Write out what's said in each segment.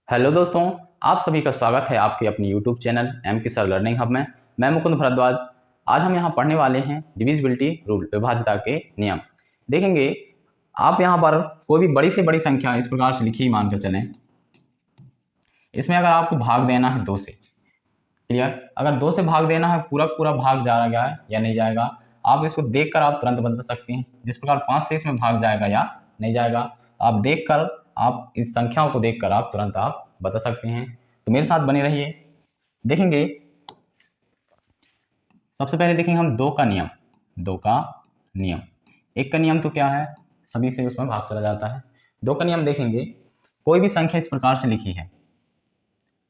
Hello दोस्तों, आप सभी का स्वागत है आपके अपनी यूट्यूब चैनल एम के सर लर्निंग हब में। मैं मुकुंद भारद्वाज। आज हम यहाँ पढ़ने वाले हैं डिविजिबिलिटी रूल, विभाज्यता के नियम। देखेंगे आप यहाँ पर कोई भी बड़ी से बड़ी संख्या इस प्रकार से लिखी मानकर चलें। इसमें अगर आपको भाग देना है 2 से, क्लियर, अगर 2 से भाग देना है, पूरा पूरा भाग जा रहा है या नहीं जाएगा, आप इसको देखकर आप तुरंत बता सकते हैं। जिस प्रकार 5 से इसमें भाग जाएगा या नहीं जाएगा, आप देखकर, आप इस संख्याओं को देखकर आप तुरंत आप बता सकते हैं। तो मेरे साथ बने रहिए। देखेंगे सबसे पहले देखेंगे हम 2 का नियम। 2 का नियम, 1 का नियम तो क्या है, सभी से उसमें भाग चला जाता है। 2 का नियम देखेंगे, कोई भी संख्या इस प्रकार से लिखी है,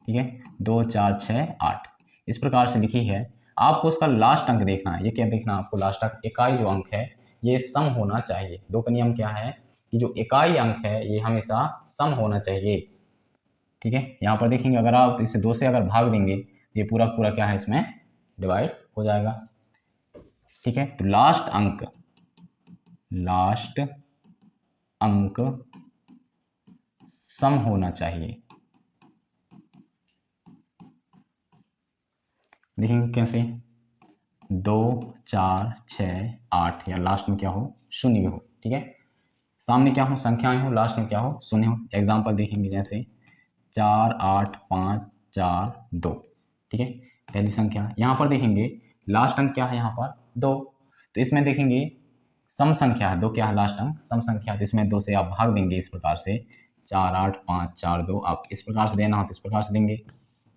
ठीक है, 2 4 6 8 इस प्रकार से लिखी है, आपको उसका लास्ट अंक देखना है। ये क्या देखना है आपको, लास्ट अंक, इकाई जो अंक है ये सम होना चाहिए। 2 का नियम क्या है कि जो इकाई अंक है ये हमेशा सम होना चाहिए, ठीक है। यहाँ पर देखेंगे अगर आप इसे 2 से अगर भाग देंगे तो ये पूरा पूरा क्या है, इसमें डिवाइड हो जाएगा, ठीक है। तो लास्ट अंक सम होना चाहिए। देखेंगे कैसे, 2 4 6 8 या लास्ट में क्या हो, शून्य हो, ठीक है। सामने क्या हो, संख्याएं हो, लास्ट में क्या हो, शून्य हो। एग्जाम्पल देखेंगे जैसे 4 8 5 4 2, ठीक है, पहली संख्या। यहाँ पर देखेंगे लास्ट अंक क्या है, यहाँ पर 2, तो इसमें देखेंगे सम संख्या है 2, क्या है लास्ट अंक, सम संख्या। तो इसमें 2 से आप भाग देंगे इस प्रकार से, 4 8 5 4 2, आप इस प्रकार से देना हो तो इस प्रकार से देंगे,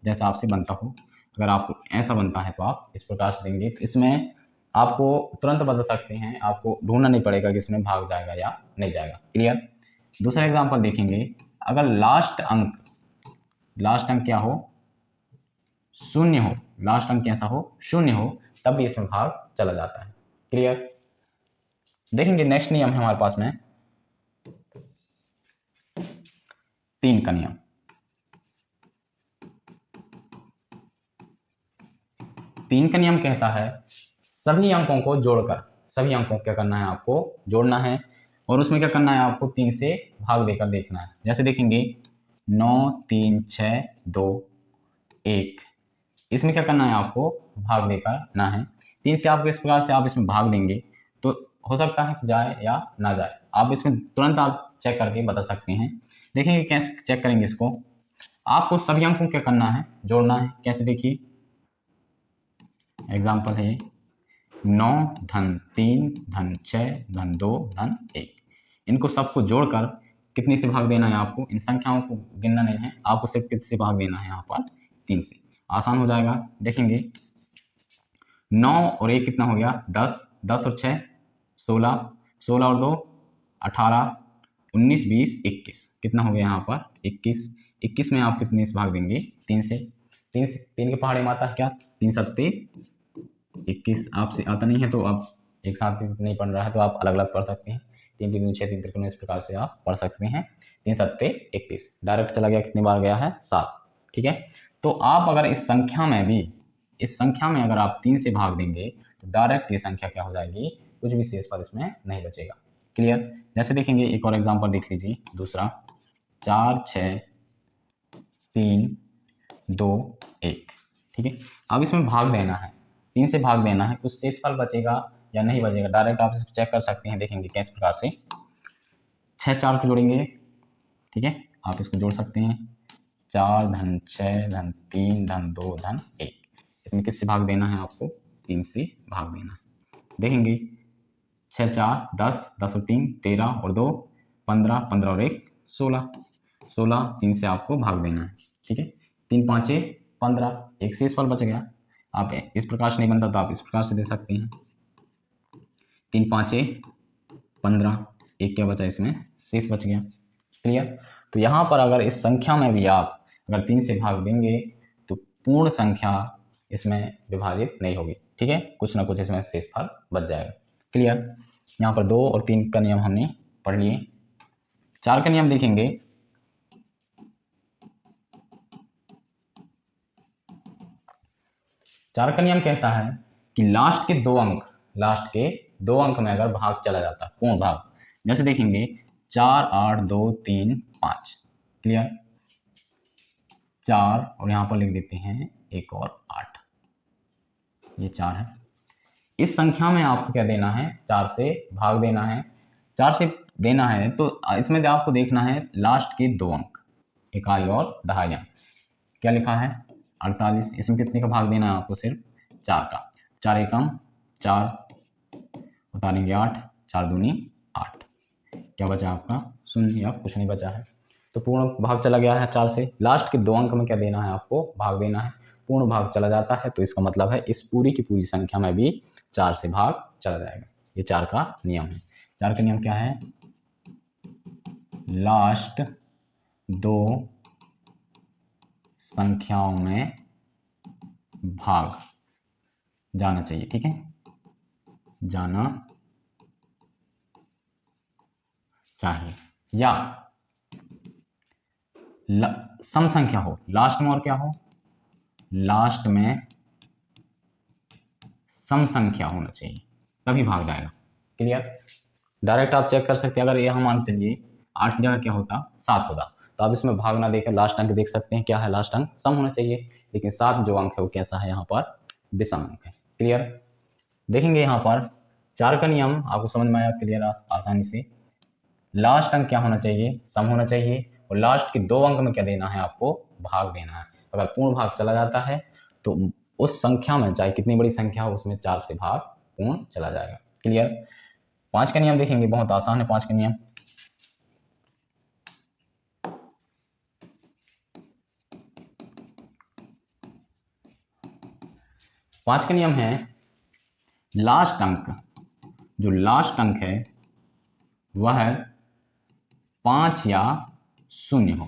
जैसा आपसे बनता हो। अगर आपको ऐसा बनता है तो आप इस प्रकार से देंगे। तो इसमें आपको तुरंत बता सकते हैं, आपको ढूंढना नहीं पड़ेगा कि इसमें भाग जाएगा या नहीं जाएगा, क्लियर। दूसरा एग्जाम्पल देखेंगे, अगर लास्ट अंक क्या हो, शून्य हो, लास्ट अंक कैसा हो, शून्य हो, तब भी इसमें भाग चला जाता है, क्लियर। देखेंगे नेक्स्ट नियम है हमारे पास में 3 का नियम। 3 का नियम कहता है सभी अंकों को जोड़कर, सभी अंकों को क्या करना है, आपको जोड़ना है, और उसमें क्या करना है, आपको 3 से भाग देकर देखना है। जैसे देखेंगे 9 3 6 2 1, इसमें क्या करना है, आपको भाग देकर ना है। 3 से आपको इस प्रकार से आप इसमें भाग देंगे तो हो सकता है जाए या ना जाए, आप इसमें तुरंत आप चेक करके बता सकते हैं। देखेंगे कैसे चेक करेंगे इसको, आपको सभी अंकों को क्या करना है, जोड़ना है। कैसे, देखिए एग्जाम्पल है 9 धन 3 धन 6 धन 2 धन 1, इनको सबको जोड़कर कितनी से भाग देना है आपको, इन संख्याओं को गिनना नहीं है, आपको सिर्फ कितने से भाग देना है, यहाँ पर 3 से, आसान हो जाएगा। देखेंगे 9 और 1 कितना हो गया, 10, 10 और 6 16, 16 और 2 18, 19 20 21, कितना हो गया यहाँ पर 21, 21 में आप कितने से भाग देंगे, 3 से। 3 के पहाड़े में आता है क्या, 3 सत्ते 21। आपसे आता नहीं है तो आप एक साथ नहीं पढ़ रहा है तो आप अलग अलग पढ़ सकते हैं, 3 3 6 3 3 इस प्रकार से आप पढ़ सकते हैं। 3 सत्ते 21, डायरेक्ट चला गया, कितनी बार गया है, 7, ठीक है। तो आप अगर इस संख्या में अगर आप 3 से भाग देंगे तो डायरेक्ट ये संख्या क्या हो जाएगी, कुछ भी शेष पद इसमें नहीं बचेगा, क्लियर। जैसे देखेंगे एक और एग्जाम्पल देख लीजिए, दूसरा 4 6 3 2 1, ठीक है। अब इसमें भाग देना है, 3 से भाग देना है, कुछ शेषफल बचेगा या नहीं बचेगा, डायरेक्ट आप इसे चेक कर सकते हैं। देखेंगे किस प्रकार से, 6 4 को जोड़ेंगे, ठीक है, आप इसको जोड़ सकते हैं, 4 धन 6 धन 3 धन 2 धन 1, इसमें किससे भाग देना है, आपको 3 से भाग देना है। देखेंगे 6 4 10, 10 और 3 13 और 2 15, 15 और 1 16, 16, 3 से आपको भाग देना है, ठीक है। 3 5 15, एक शेषफल बच गया। आप इस प्रकार से नहीं बनता तो आप इस प्रकार से दे सकते हैं, 3 5 15, एक क्या बचा, इसमें शेष बच गया, क्लियर। तो यहाँ पर अगर इस संख्या में भी आप अगर 3 से भाग देंगे तो पूर्ण संख्या इसमें विभाजित नहीं होगी, ठीक है, कुछ ना कुछ इसमें शेषफल बच जाएगा, क्लियर। यहाँ पर 2 और 3 का नियम हमने पढ़ लिए। 4 का नियम देखेंगे, चार का नियम कहता है कि लास्ट के दो अंक में अगर भाग चला जाता है, पूर्ण भाग, जैसे देखेंगे 4 8 2 3 5, क्लियर। 4 और यहाँ पर लिख देते हैं 1 और 8, ये 4 है। इस संख्या में आपको क्या देना है, 4 से भाग देना है। 4 से देना है तो इसमें आपको देखना है लास्ट के 2 अंक, इकाई और दहाई अंक। क्या लिखा है 48, इसमें कितने का भाग देना है आपको, सिर्फ 4 का। 4 एकम 4, उतारेंगे 8, 4 दूनी 8, क्या बचा आपका 0 या कुछ नहीं बचा है। तो पूर्ण भाग चला गया है 4 से। लास्ट के 2 अंक में क्या देना है आपको, भाग देना है। पूर्ण भाग चला जाता है तो इसका मतलब है इस पूरी की पूरी संख्या में भी 4 से भाग चला जाएगा। ये 4 का नियम है। 4 का नियम क्या है, लास्ट 2 संख्याओं में भाग जाना चाहिए, ठीक है, जाना चाहिए। या सम संख्या हो, लास्ट में और क्या हो, लास्ट में सम संख्या होना चाहिए, तभी भाग जाएगा। क्लियर। डायरेक्ट आप चेक कर सकते हैं, अगर ये हम मान चलिए 8 की जगह क्या होता 7 होता, तो आप इसमें भाग ना देकर लास्ट अंक देख सकते हैं, क्या है लास्ट अंक सम होना चाहिए, लेकिन 7 जो अंक है वो कैसा है यहाँ पर विषम अंक है। क्लियर। देखेंगे यहाँ पर 4 का नियम आपको समझ में आया क्लियर आसानी से। लास्ट अंक क्या होना चाहिए, सम होना चाहिए, और लास्ट के 2 अंक में क्या देना है आपको, भाग देना है। अगर पूर्ण भाग चला जाता है तो उस संख्या में चाहे कितनी बड़ी संख्या हो उसमें 4 से भाग पूर्ण चला जाएगा। क्लियर। 5 का नियम देखेंगे, बहुत आसान है 5 का नियम। पांच का नियम है लास्ट अंक, जो लास्ट अंक है वह 5 या 0 हो।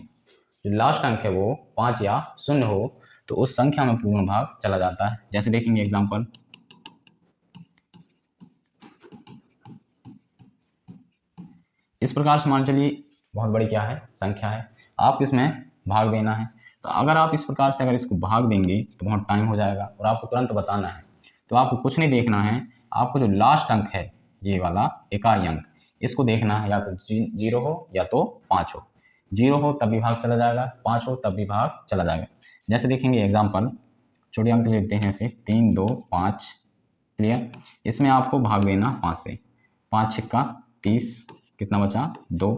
जो लास्ट अंक है वो 5 या 0 हो तो उस संख्या में पूर्ण भाग चला जाता है। जैसे देखेंगे एग्जांपल, इस प्रकार से मान चलिए बहुत बड़ी क्या है संख्या है, आप इसमें भाग देना है। तो अगर आप इस प्रकार से अगर इसको भाग देंगे तो बहुत टाइम हो जाएगा और आपको तुरंत बताना है। तो आपको कुछ नहीं देखना है, आपको जो लास्ट अंक है ये वाला इकाई अंक, इसको देखना है, या तो 0 हो या तो 5 हो। 0 हो तब भी भाग चला जाएगा, 5 हो तब भी भाग चला जाएगा। जैसे देखेंगे एग्जाम्पल, छोटे अंक लेते हैं ऐसे 3, 2, 5। क्लियर। इसमें आपको भाग देना 5 से, 5 छिक्का 30, कितना बचा 2,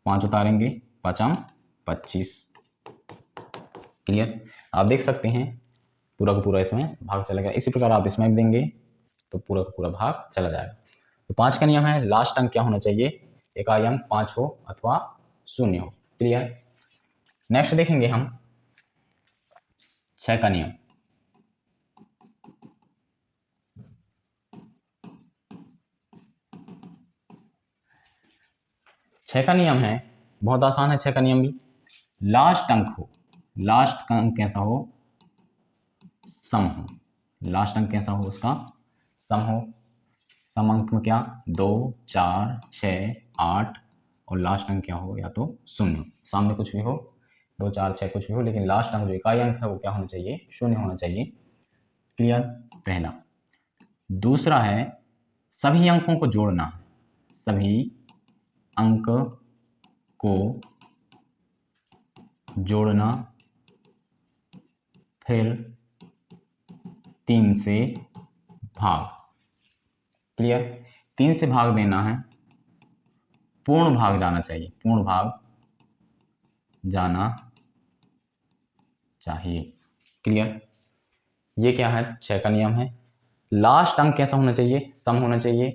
5 उतारेंगे 5 25। क्लियर। आप देख सकते हैं पूरा का पूरा इसमें भाग चला गया। इसी प्रकार आप इसमें देंगे तो पूरा का पूरा भाग चला जाएगा। तो 5 का नियम है लास्ट अंक क्या होना चाहिए, इकाई अंक 5 हो अथवा 0 हो। क्लियर। नेक्स्ट देखेंगे हम 6 का नियम। छः का नियम है बहुत आसान है। 6 का नियम भी लास्ट अंक हो, लास्ट का अंक कैसा हो, सम हो। लास्ट अंक कैसा हो उसका, सम हो। सम अंक में क्या 2, 4, 6, 8 और लास्ट अंक क्या हो या तो 0। सामने कुछ भी हो 2, 4, 6 कुछ भी हो, लेकिन लास्ट अंक जो इकाई अंक है वो क्या होना चाहिए, 0 होना चाहिए। क्लियर। पहला। दूसरा है सभी अंकों को जोड़ना, सभी अंक को जोड़ना फिर 3 से भाग। क्लियर। 3 से भाग देना है, पूर्ण भाग जाना चाहिए, पूर्ण भाग जाना चाहिए। क्लियर। ये क्या है 6 का नियम है। लास्ट अंक कैसा होना चाहिए, सम होना चाहिए,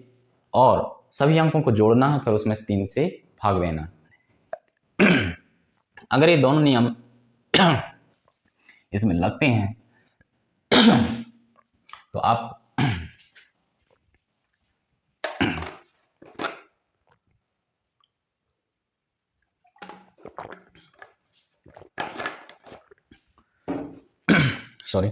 और सभी अंकों को जोड़ना है फिर उसमें से 3 से भाग देना। अगर ये दोनों नियम इसमें लगते हैं तो आप सॉरी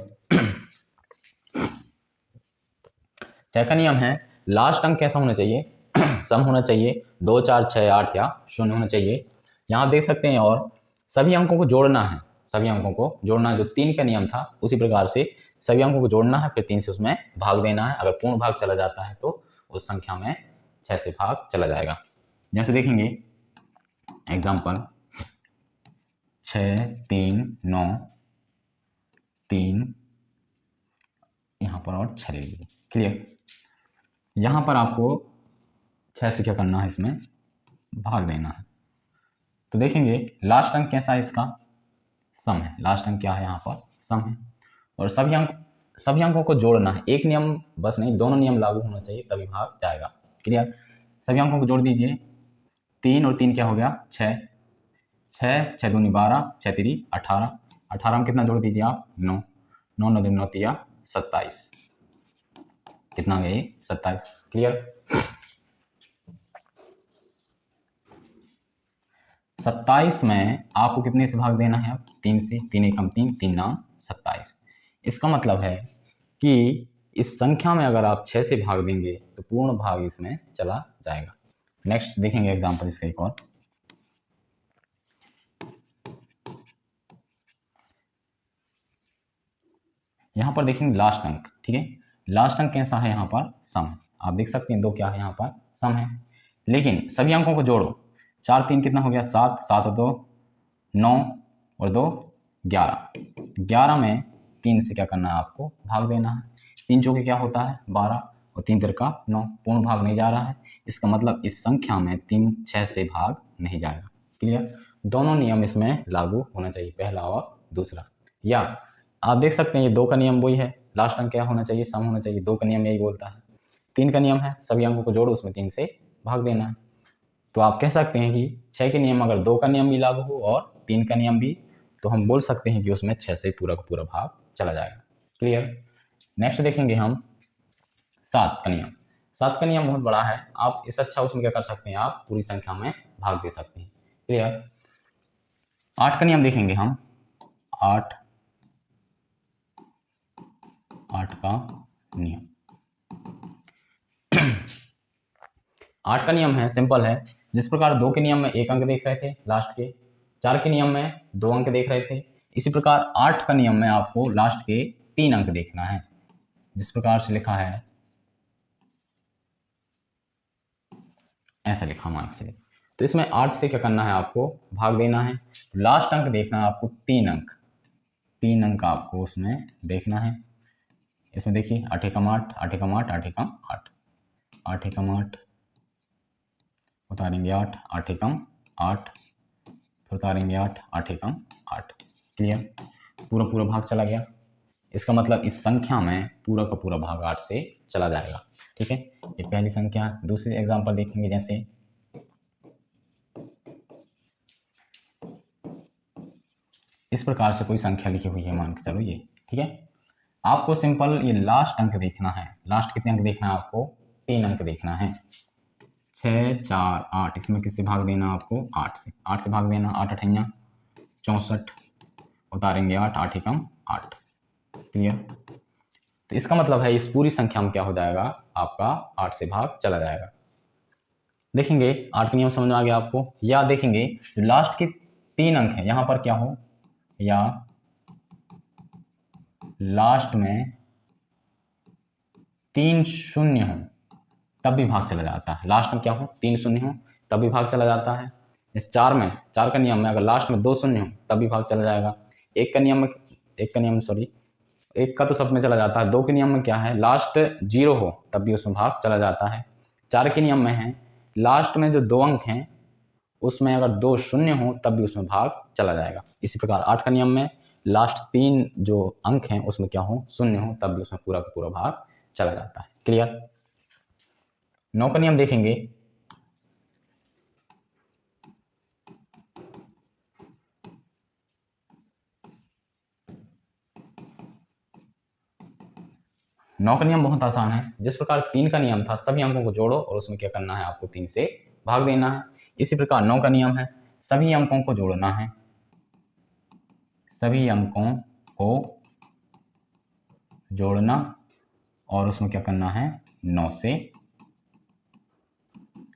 6 का नियम है लास्ट अंक कैसा होना चाहिए, सम होना चाहिए, 2, 4, 6, 8 या 0 होना चाहिए। यहाँ देख सकते हैं, और सभी अंकों को जोड़ना है, सभी अंकों को जोड़ना, जो 3 का नियम था उसी प्रकार से सभी अंकों को जोड़ना है फिर 3 से उसमें भाग देना है। अगर पूर्ण भाग चला जाता है तो उस संख्या में 6 से भाग चला जाएगा। जैसे देखेंगे एग्जाम्पल 6 3 9 3 यहाँ पर और 6 ले लीजिए। क्लियर। यहाँ पर आपको 6 से क्या करना है, इसमें भाग देना है। तो देखेंगे लास्ट अंक कैसा है, इसका सम है। लास्ट अंक क्या है, यहाँ पर सम है। और सभी अंकों को जोड़ना है। एक नियम बस नहीं, दोनों नियम लागू होना चाहिए, तभी भाग जाएगा। क्लियर। सभी अंकों को जोड़ दीजिए। 3 और 3 क्या हो गया, 6 6 6 दूनी 12 6 3 18 18 में कितना जोड़ दीजिए आप, 9 9 9 9 3 27। कितना गया ये, 27। क्लियर। 27 में आपको कितने से भाग देना है, अब 3 से। 3 एकम 3 3 9 27। इसका मतलब है कि इस संख्या में अगर आप 6 से भाग देंगे तो पूर्ण भाग इसमें चला जाएगा। नेक्स्ट देखेंगे एग्जांपल इसका एक और। यहाँ पर देखेंगे लास्ट अंक, ठीक है। लास्ट अंक कैसा है, यहाँ पर सम। आप देख सकते हैं 2 क्या है, यहाँ पर सम है। लेकिन सभी अंकों को जोड़ो। 4 3 कितना हो गया, 7 7 और 2 9 और 2 11 11 में 3 से क्या करना है, आपको भाग देना है। 3 चौके क्या होता है, 12 और 3 तिरका 9। पूर्ण भाग नहीं जा रहा है, इसका मतलब इस संख्या में 3 6 से भाग नहीं जाएगा। क्लियर। दोनों नियम इसमें लागू होना चाहिए, पहला और दूसरा। या आप देख सकते हैं ये 2 का नियम वही है, लास्ट अंक क्या होना चाहिए, सम होना चाहिए। 2 का नियम यही बोलता है। 3 का नियम है सभी अंकों को जोड़ो, उसमें 3 से भाग देना है। तो आप कह सकते हैं कि 6 के नियम अगर 2 का नियम भी लागू हो और 3 का नियम भी, तो हम बोल सकते हैं कि उसमें 6 से पूरा का पूरा भाग चला जाएगा। क्लियर। नेक्स्ट देखेंगे हम 7 का नियम। 7 का नियम बहुत बड़ा है, आप इससे अच्छा उसमें क्या कर सकते हैं, आप पूरी संख्या में भाग दे सकते हैं। क्लियर। 8 का नियम देखेंगे हम। 8 का नियम 8 का नियम है, सिंपल है। जिस प्रकार 2 के नियम में 1 अंक देख रहे थे लास्ट के, 4 के नियम में 2 अंक देख रहे थे, इसी प्रकार 8 का नियम में आपको लास्ट के 3 अंक देखना है। जिस प्रकार से लिखा है, ऐसा लिखा मान के। तो इसमें 8 से क्या करना है, आपको भाग देना है। तो लास्ट अंक देखना है आपको 3 अंक। 3 अंक आपको उसमें देखना है। इसमें देखिए 8 एकम 8 8 एकम 8 8 एकम 8 8 एकम 8 उतारेंगे 8 8 एकम 8 फिर उतारेंगे 8 8 एकम 8। क्लियर। पूरा पूरा भाग चला गया। इसका मतलब इस संख्या में पूरा का पूरा भाग 8 से चला जाएगा। ठीक है, ये पहली संख्या। दूसरी एग्जांपल देखेंगे, जैसे इस प्रकार से कोई संख्या लिखी हुई है, मान के चलो ये। ठीक है, आपको सिंपल ये लास्ट अंक देखना है। लास्ट कितने अंक देखना है आपको, 3 अंक देखना है। 6 4 8, इसमें किससे भाग देना आपको, 8 से। 8 से भाग देना, 8 अठैया 64 उतारेंगे 8 8 एकम 8। क्लियर। तो इसका मतलब है इस पूरी संख्या में क्या हो जाएगा, आपका 8 से भाग चला जाएगा। देखेंगे 8 का नियम समझ में आ गया आपको। या देखेंगे जो लास्ट के 3 अंक है, यहाँ पर क्या हो, या लास्ट में 3 शून्य हो तब भी भाग चला जाता है। लास्ट में क्या हो, 3 शून्य हो तब भी भाग चला जाता है। इस 4 का नियम में अगर लास्ट में 2 शून्य हो तब भी भाग चला जाएगा। 1 का नियम सॉरी 1 का तो सब में चला जाता है। 2 के नियम में क्या है, लास्ट 0 हो तब भी उसमें भाग चला जाता है। 4 के नियम में है लास्ट में जो 2 अंक हैं उसमें अगर 2 शून्य हो तब भी उसमें भाग चला जाएगा। इसी प्रकार 8 का नियम में लास्ट 3 जो अंक हैं उसमें क्या हो, शून्य हो तब भी उसमें पूरा का पूरा भाग चला जाता है। क्लियर। 9 का नियम देखेंगे। नौ का नियम बहुत आसान है। जिस प्रकार 3 का नियम था, सभी अंकों को जोड़ो और उसमें क्या करना है, आपको 3 से भाग देना है। इसी प्रकार 9 का नियम है, सभी अंकों को जोड़ना है। सभी अंकों को जोड़ना और उसमें क्या करना है, 9 से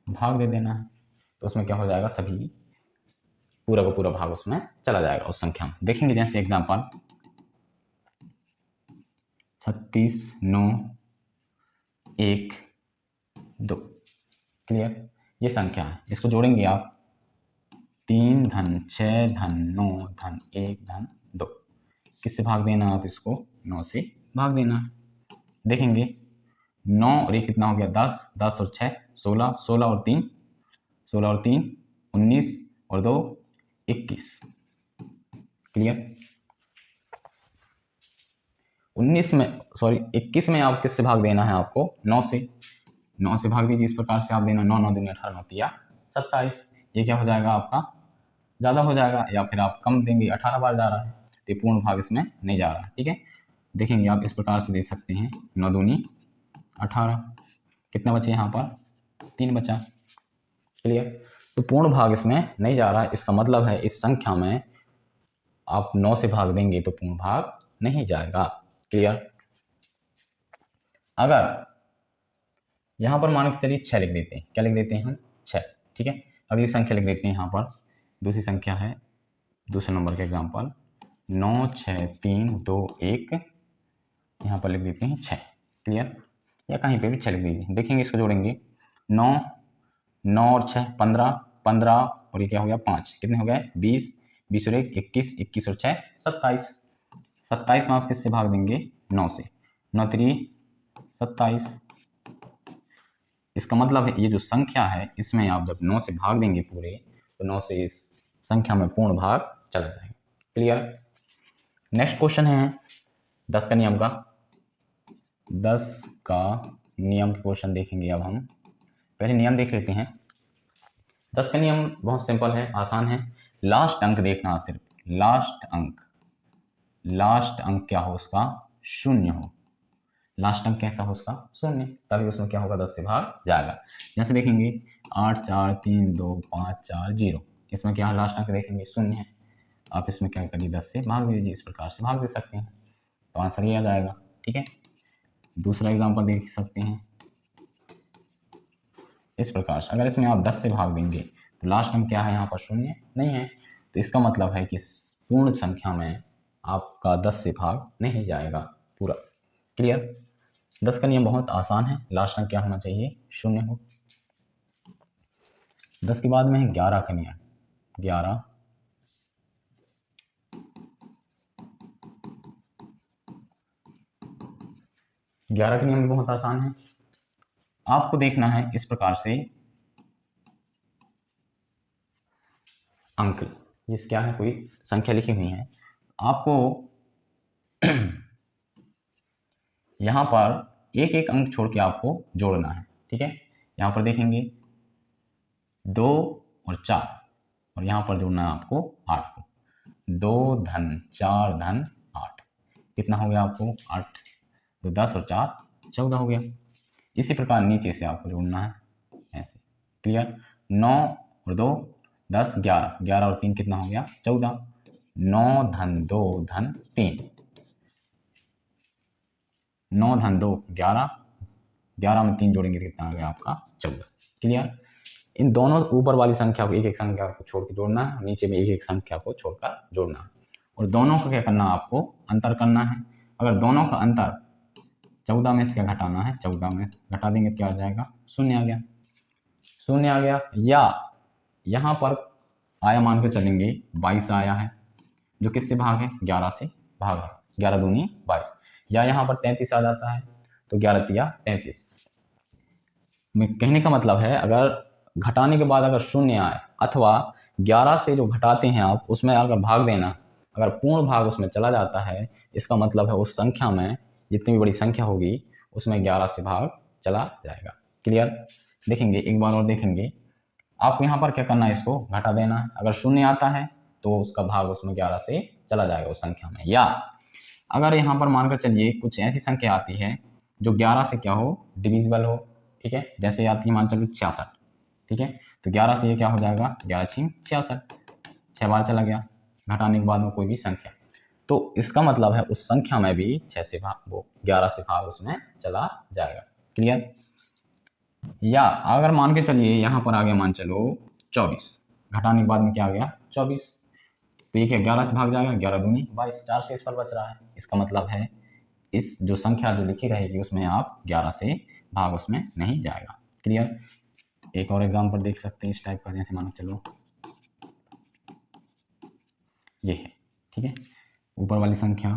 भाग दे देना है। तो उसमें क्या हो जाएगा, सभी पूरा का पूरा भाग उसमें चला जाएगा उस संख्या में। देखेंगे जैसे एग्जांपल 36 9 1 2। क्लियर। ये संख्या है, इसको जोड़ेंगे आप 3 धन 6 धन 9 धन 1 धन 2। किससे भाग देना आप इसको? 9 से भाग देना। देखेंगे 9 और 1 कितना हो गया? 10, 10 और 6 16, 16 और 3 19 और 2 21। क्लियर? 21 में आप किससे भाग देना है आपको? 9 से। 9 से भाग दीजिए इस प्रकार से आप देना 9 9 दूनी 18 9 तिया 27। ये क्या हो जाएगा आपका? ज़्यादा हो जाएगा, या फिर आप कम देंगे, 18 बार जा रहा है तो ये पूर्ण भाग इसमें नहीं जा रहा है। ठीक है, देखेंगे आप इस प्रकार से दे सकते हैं 9 दूनी 18। कितना बचे यहाँ पर? 3 बचा। क्लियर? तो पूर्ण भाग इसमें नहीं जा रहा है, इसका मतलब है इस संख्या में आप 9 से भाग देंगे तो पूर्ण भाग नहीं जाएगा। क्लियर? अगर यहाँ पर मान के चलिए 6 लिख देते हैं, क्या लिख देते हैं हम? 6। ठीक है, अगली संख्या लिख देते हैं यहाँ पर, दूसरी संख्या है, दूसरे नंबर का एग्जाम्पल 9 6 3 2 1, यहाँ पर लिख देते हैं 6। क्लियर? या कहीं पे भी 6 लिख दीजिए। देखेंगे इसको जोड़ेंगे 9 9 और 6 15 15 और ये क्या हो गया 5, कितने हो गए? 20 20 और 1 21 21 और 6 27। 27 में आप किससे भाग देंगे? 9 से। 9 3 27। इसका मतलब है ये जो संख्या है इसमें आप जब 9 से भाग देंगे पूरे, तो 9 से इस संख्या में पूर्ण भाग चला जाएगा। क्लियर? नेक्स्ट क्वेश्चन है 10 का नियम का। 10 का नियम के क्वेश्चन देखेंगे अब हम। पहले नियम देख लेते हैं। 10 का नियम बहुत सिंपल है, आसान है। लास्ट अंक देखना, सिर्फ लास्ट अंक क्या हो उसका? 0 हो। लास्ट अंक कैसा हो उसका? 0, तभी उसमें क्या होगा? 10 से भाग जाएगा। जैसे देखेंगे 8 4 3 2 5 4 0, इसमें क्या है? लास्ट अंक देखेंगे 0 है। आप इसमें क्या करिए? 10 से भाग दीजिए, इस प्रकार से भाग दे सकते हैं तो आंसर ये आ जाएगा। ठीक है, दूसरा एग्जांपल देख सकते हैं इस प्रकार से। अगर इसमें आप 10 से भाग देंगे तो लास्ट अंक क्या है यहाँ पर? 0 नहीं है, तो इसका मतलब है कि पूर्ण संख्या में आपका 10 से भाग नहीं जाएगा पूरा। क्लियर? 10 का नियम बहुत आसान है, लास्ट अंक क्या होना चाहिए? 0 हो। 10 के बाद में है 11 का नियम। 11 का नियम भी बहुत आसान है। आपको देखना है इस प्रकार से अंक, ये क्या है? कोई संख्या लिखी हुई है, आपको यहाँ पर एक एक अंक छोड़ के आपको जोड़ना है। ठीक है, यहाँ पर देखेंगे 2 और 4, और यहाँ पर जोड़ना है आपको 8 को। 2 धन 4 धन 8, कितना हो गया आपको? 8। तो 10 और 4 14 हो गया। इसी प्रकार नीचे से आपको जोड़ना है ऐसे। क्लियर? 9 और 2 10 11, 11 और 3 कितना हो गया? 14। 9 धन 2 धन 3, 9 धन 2 11, 11 में 3 जोड़ेंगे तो कितना आ गया आपका? 14। क्लियर? इन दोनों ऊपर वाली संख्या को एक एक संख्या को छोड़ के जोड़ना है, नीचे में एक एक संख्या को छोड़कर जोड़ना है, और दोनों का क्या करना है? आपको अंतर करना है। अगर दोनों का अंतर 14 में से क्या घटाना है? 14 में घटा देंगे क्या आ जाएगा? 0 आ गया। 0 आ गया। या यहाँ पर आया मान के चलेंगे 22 आया है, जो किससे भाग है? 11 से भाग है। 11 दूनी 22। या यहाँ पर 33 आ जाता है, तो 11 तिया 33। मैं कहने का मतलब है अगर घटाने के बाद अगर 0 आए, अथवा 11 से जो घटाते हैं आप उसमें अगर भाग देना, अगर पूर्ण भाग उसमें चला जाता है, इसका मतलब है उस संख्या में जितनी भी बड़ी संख्या होगी उसमें 11 से भाग चला जाएगा। क्लियर? देखेंगे एक बार और देखेंगे। आपको यहाँ पर क्या करना है? इसको घटा देना है। अगर 0 आता है तो उसका भाग उसमें 11 से चला जाएगा उस संख्या में। या अगर यहाँ पर मानकर चलिए कुछ ऐसी संख्या आती है जो 11 से क्या हो? डिविजिबल हो। ठीक है, जैसे आती है मान चलो 66। ठीक है, तो 11 से ये क्या हो जाएगा? 11 6 66, 6 बार चला गया घटाने के बाद में कोई भी संख्या, तो इसका मतलब है उस संख्या में भी 6 से भाग, वो 11 से भाग उसमें चला जाएगा। क्लियर? या अगर मान के चलिए यहाँ पर आ गया मान चलो 24, घटाने के बाद में क्या आ गया? 24, तो ये क्या 11 से भाग जाएगा? 11 दूनी 22, 4 से इस पर बच रहा है। इसका मतलब है इस जो संख्या जो लिखी रहेगी उसमें आप 11 से भाग उसमें नहीं जाएगा। क्लियर? एक और एग्जाम्पल देख सकते हैं इस टाइप का, जैसे मान चलो ये है, ठीक है। ऊपर वाली संख्या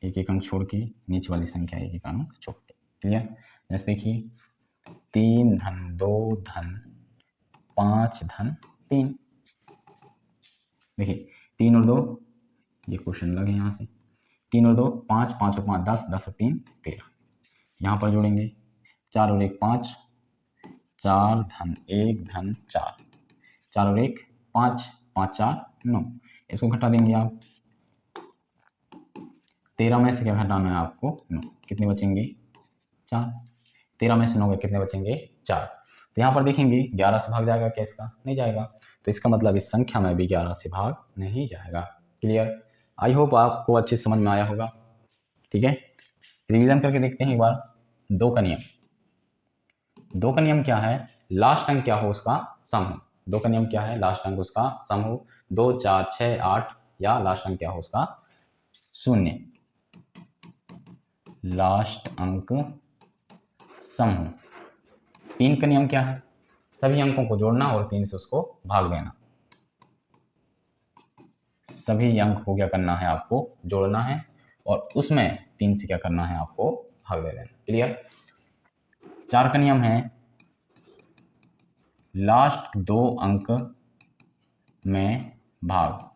एक एक अंक छोड़ के, नीचे वाली संख्या एक एक अंक छोड़ के। क्लियर। जैसे देखिए 3 धन 2 धन 5 धन 3। देखिए 3 और 2, ये क्वेश्चन लगे यहाँ से, 3 और 2 5, 5 और 5 10, 10 और 3 13। यहाँ पर जोड़ेंगे 4 और 1 5, 4 धन 1 धन 4, 4 और 1 5, 5 4 9। इसको घटा देंगे आप, 13 में से क्या घटाना है आपको 9, कितने बचेंगे 4। 13 में से 9 कितने बचेंगे 4। तो यहाँ पर देखेंगे 11 से भाग जाएगा क्या इसका, नहीं जाएगा। तो इसका मतलब इस संख्या में भी 11 से भाग नहीं जाएगा। क्लियर। आई होप आपको अच्छे समझ में आया होगा। ठीक है, रिवीजन करके देखते हैं एक बार। 2 का नियम, 2 का नियम क्या है, लास्ट अंक क्या हो उसका सम हो। 2 का नियम क्या है, लास्ट अंक उसका सम हो। 2 4 6 8 या लास्ट अंक क्या हो उसका 0, लास्ट अंक सम हो। 3 का नियम क्या है, सभी अंकों को जोड़ना और 3 से उसको भाग देना। सभी अंक को क्या करना है, आपको जोड़ना है और उसमें 3 से क्या करना है, आपको भाग दे देना। क्लियर। 4 का नियम है, लास्ट 2 अंक में भाग।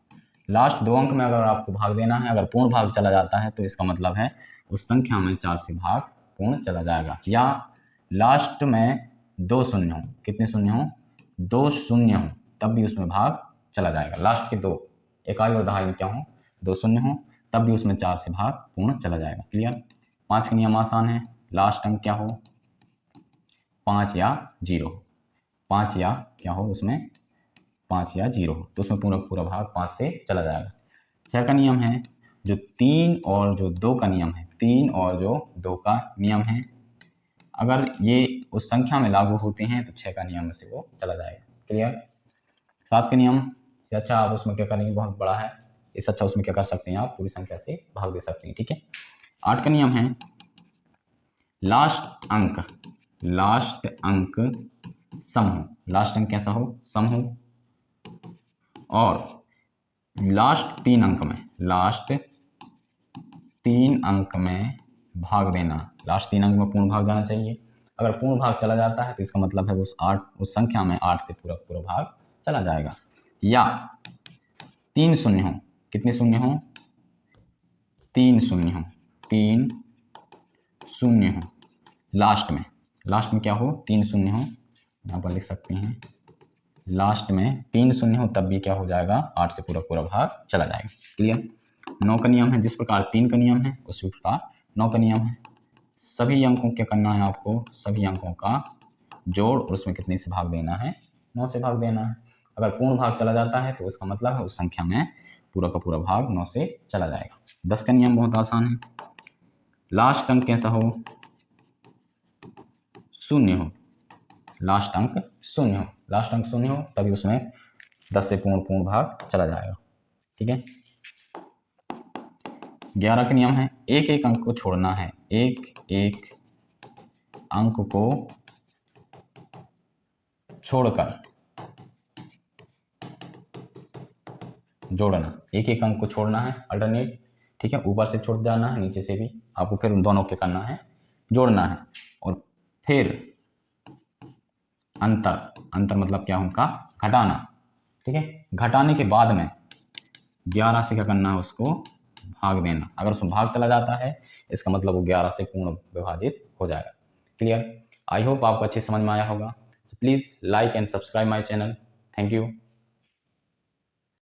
लास्ट 2 अंक में अगर आपको भाग देना है, अगर पूर्ण भाग चला जाता है तो इसका मतलब है उस संख्या में 4 से भाग पूर्ण चला जाएगा। या लास्ट में 2 शून्य हो, कितने शून्य हो 2 शून्य हो, तब भी उसमें भाग चला जाएगा। लास्ट के 2 इकाई और दहाई में क्या हो 2 शून्य हो, तब भी उसमें 4 से भाग पूर्ण चला जाएगा। क्लियर। 5 का नियम आसान है, लास्ट अंक क्या हो 5 या 0, 5 या क्या हो उसमें 5 या 0 हो, तो उसमें पूरा भाग 5 से चला जाएगा। 6 का नियम है, जो 3 और जो 2 का नियम है, 3 और जो 2 का नियम है, अगर ये उस संख्या में लागू होते हैं तो 6 का नियम से वो चला जाएगा। क्लियर। 7 के नियम से अच्छा आप उसमें क्या करेंगे, बहुत बड़ा है, इससे अच्छा उसमें क्या कर सकते हैं, आप पूरी संख्या से भाग दे सकते हैं। ठीक है। 8 का नियम है, लास्ट अंक सम हो। लास्ट अंक कैसा हो, सम हो। और लास्ट 3 अंक में भाग देना। लास्ट 3 अंक में पूर्ण भाग जाना चाहिए। अगर पूर्ण भाग चला जाता है तो इसका मतलब है उस संख्या में 8 से पूरा भाग चला जाएगा। या 3 शून्य हो, कितने शून्य हो 3 शून्य हो, 3 शून्य हो लास्ट में क्या हो 3 शून्य हो, यहाँ पर लिख सकते हैं लास्ट में 3 शून्य हो, तब भी क्या हो जाएगा 8 से पूरा भाग चला जाएगा। क्लियर। 9 का नियम है, जिस प्रकार 3 का नियम है उसी प्रकार 9 का नियम है, सभी अंकों क्या करना है, आपको सभी अंकों का जोड़ और उसमें कितने से भाग देना है 9 से भाग देना है। अगर पूर्ण भाग चला जाता है तो इसका मतलब है उस संख्या में पूरा का पूरा भाग 9 से चला जाएगा। 10 का नियम बहुत आसान है, लास्ट अंक कैसा हो शून्य हो, लास्ट अंक शून्य हो, तभी उसमें 10 से पूर्ण भाग चला जाएगा। ठीक है। 11 का नियम है, एक एक अंक को छोड़ना है, एक एक अंक को छोड़कर जोड़ना। एक एक अंक को छोड़ना है अल्टरनेट। ठीक है, ऊपर से छोड़ जाना है, नीचे से भी आपको फिर उन दोनों के करना है, जोड़ना है। और फिर अंतर मतलब क्या उनका घटाना। ठीक है, घटाने के बाद में 11 से क्या करना है, उसको भाग देना। अगर उसमें भाग चला जाता है इसका मतलब वो 11 से पूर्ण विभाजित हो जाएगा। क्लियर। आई होप आपको अच्छे समझ में आया होगा। Please like and subscribe my channel. Thank you.